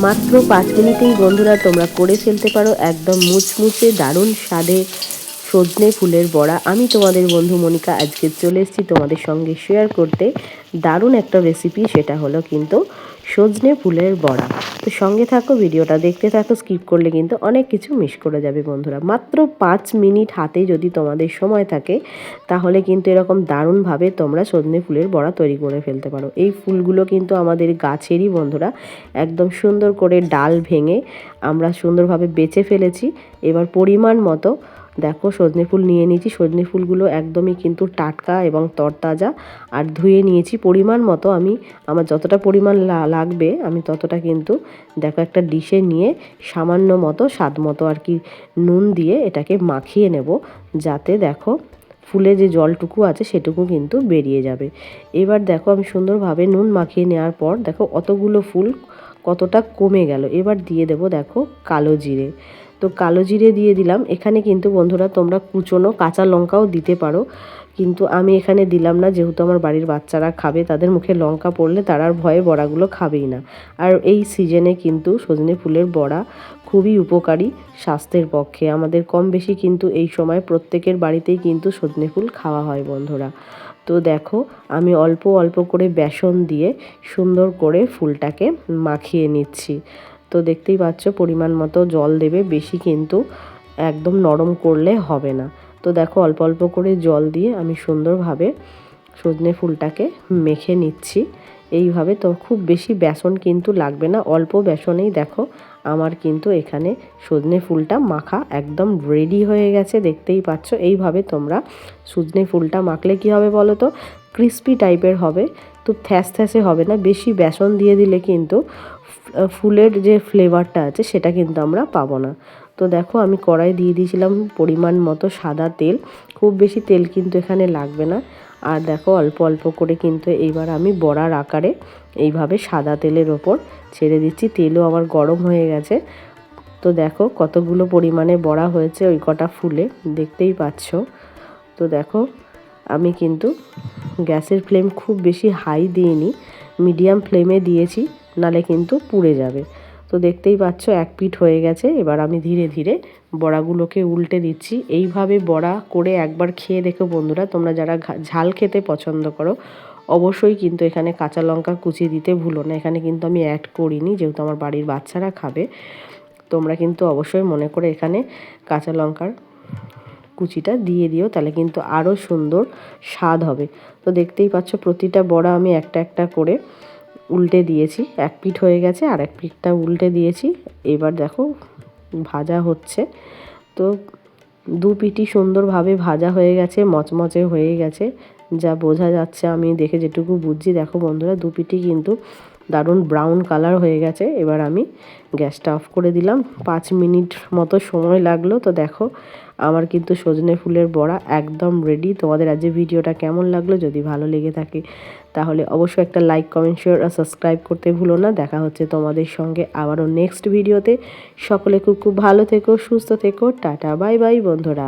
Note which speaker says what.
Speaker 1: মাত্র 5 মিনিটেই বন্ধুরা তোমরা করে ফেলতে পারো একদম মুচমুচে দারুণ স্বাদে সজনে ফুলের বড়া। আমি তোমাদের বন্ধু মনিকা আজকে চলে এসেছি তোমাদের সঙ্গে শেয়ার করতে দারুণ একটা রেসিপি, সেটা হলো কিন্তু সজনে ফুলের বড়া। তো সঙ্গে থাকো, ভিডিওটা দেখতে থাকো, স্কিপ করলে কিন্তু অনেক কিছু মিস করে যাবে বন্ধুরা। মাত্র 5 মিনিট হাতে যদি তোমাদের সময় থাকে তাহলে কিন্তু এরকম দারুণভাবে তোমরা সজনে ফুলের বড়া তৈরি করে ফেলতে পারো। এই ফুলগুলো কিন্তু আমাদের গাছেরই বন্ধুরা, একদম সুন্দর করে ডাল ভেঙে আমরা সুন্দরভাবে বেছে ফেলেছি। এবার পরিমাণ মতো দেখো সজনে ফুল নিয়ে নিয়েছি। সজনে ফুলগুলো একদমই কিন্তু টাটকা এবং তরতাজা, আর ধুয়ে নিয়েছি পরিমাণ মতো। আমার যতটা পরিমাণ লাগবে আমি ততটা কিন্তু দেখো একটা ডিশে নিয়ে সামান্য মতো স্বাদ মতো আর কি নুন দিয়ে এটাকে মাখিয়ে নেব, যাতে দেখো ফুলে যে জলটুকু আছে সেটুকু কিন্তু বেরিয়ে যাবে। এবার দেখো আমি সুন্দরভাবে নুন মাখিয়ে নেওয়ার পর দেখো অতগুলো ফুল কতটা কমে গেল। এবার দিয়ে দেব দেখো কালো জিরে। তো কালো জিরে দিয়ে দিলাম। এখানে কিন্তু বন্ধুরা তোমরা কুচনো কাঁচা লঙ্কাও দিতে পারো, কিন্তু আমি এখানে দিলাম না, যেহেতু আমার বাড়ির বাচ্চারা খাবে, তাদের মুখে লঙ্কা পড়লে তারা আর ভয়ে বড়াগুলো খাবেই না। আর এই সিজনে কিন্তু সজনে ফুলের বড়া খুবই উপকারী স্বাস্থ্যের পক্ষে। আমাদের কম বেশি কিন্তু এই সময় প্রত্যেকের বাড়িতেই কিন্তু সজনে ফুল খাওয়া হয় বন্ধুরা। তো দেখো আমি অল্প অল্প করে বেসন দিয়ে সুন্দর করে ফুলটাকে মাখিয়ে নিচ্ছি। তো দেখতেই পাচ্ছ পরিমাণ মতো জল দেবে, বেশি কিন্তু একদম নরম করলে হবে না। তো দেখো অল্প অল্প করে জল দিয়ে আমি সুন্দরভাবে সজনে ফুলটাকে মেখে নিচ্ছি। এইভাবে তো খুব বেশি বেসন কিন্তু লাগবে না, অল্প বেসনেই দেখো আমার কিন্তু এখানে সজনে ফুলটা মাখা একদম রেডি হয়ে গেছে। দেখতেই পাচ্ছ এইভাবে তোমরা সজনে ফুলটা মাখলে কি হবে বলো তো, ক্রিস্পি টাইপের হবে, তো থ্যাসে হবে না। বেশি বেসন দিয়ে দিলে কিন্তু ফুলের যে ফ্লেভারটা আছে সেটা কিন্তু আমরা পাবো না। তো দেখো আমি কড়াই দিয়ে দিয়েছিলাম পরিমাণ মতো সাদা তেল, খুব বেশি তেল কিন্তু এখানে লাগবে না। আর দেখো অল্প অল্প করে কিন্তু এইবার আমি বড়ার আকারে এইভাবে সাদা তেলের ওপর ছেড়ে দিচ্ছি। তেলও আমার গরম হয়ে গেছে। তো দেখো কতগুলো পরিমাণে বড়া হয়েছে ওই কটা ফুলে, দেখতেই পাচ্ছ। তো দেখো আমি কিন্তু গ্যাসের ফ্লেম খুব বেশি হাই দিইনি, মিডিয়াম ফ্লেমে দিয়েছি, নালে কিন্তু পুড়ে যাবে। তো দেখতেই পাচ্ছ এক পিঠ হয়ে গেছে। এবার আমি ধীরে ধীরে বড়াগুলোকে উল্টে দিচ্ছি। এইভাবে বড়া করে একবার খেয়ে দেখো বন্ধুরা, তোমরা যারা ঝাল খেতে পছন্দ করো অবশ্যই কিন্তু এখানে কাঁচা লঙ্কা কুচি দিতে ভুলো না। এখানে কিন্তু আমি অ্যাড করিনি, যেহেতু আমার বাড়ির বাচ্চারা খাবে। তোমরা কিন্তু অবশ্যই মনে করে এখানে কাঁচা লঙ্কার কুচিটা দিয়ে দিও, তাহলে কিন্তু আরও সুন্দর স্বাদ হবে। তো দেখতেই পাচ্ছ প্রতিটা বড়া আমি একটা একটা করে উল্টে দিয়েছি। এক পিঠ হয়ে গেছে, আর এক পিঠটা উল্টে দিয়েছি। এবার দেখো ভাজা হচ্ছে। তো দু পিঠই সুন্দরভাবে ভাজা হয়ে গেছে, মচমচে হয়ে গেছে, যা বোঝা যাচ্ছে আমি দেখে যেটুকু বুঝছি। দেখো বন্ধুরা দু পিঠই কিন্তু দারুণ ব্রাউন কালার হয়ে গেছে। এবার আমি গ্যাসটা অফ করে দিলাম। 5 মিনিট মতো সময় লাগলো। তো দেখো আমার কিন্তু সজনে ফুলের বড়া একদম রেডি। তোমাদের আজ ভিডিওটা কেমন লাগলো, যদি ভালো লেগে থাকে তাহলে অবশ্যই একটা লাইক, কমেন্ট, শেয়ার আর সাবস্ক্রাইব করতে ভুলো না। দেখা হচ্ছে তোমাদের সঙ্গে আবারও নেক্সট ভিডিওতে। সকলে খুব খুব ভালো থেকো, সুস্থ থেকো, টাটা বাই বাই বন্ধুরা।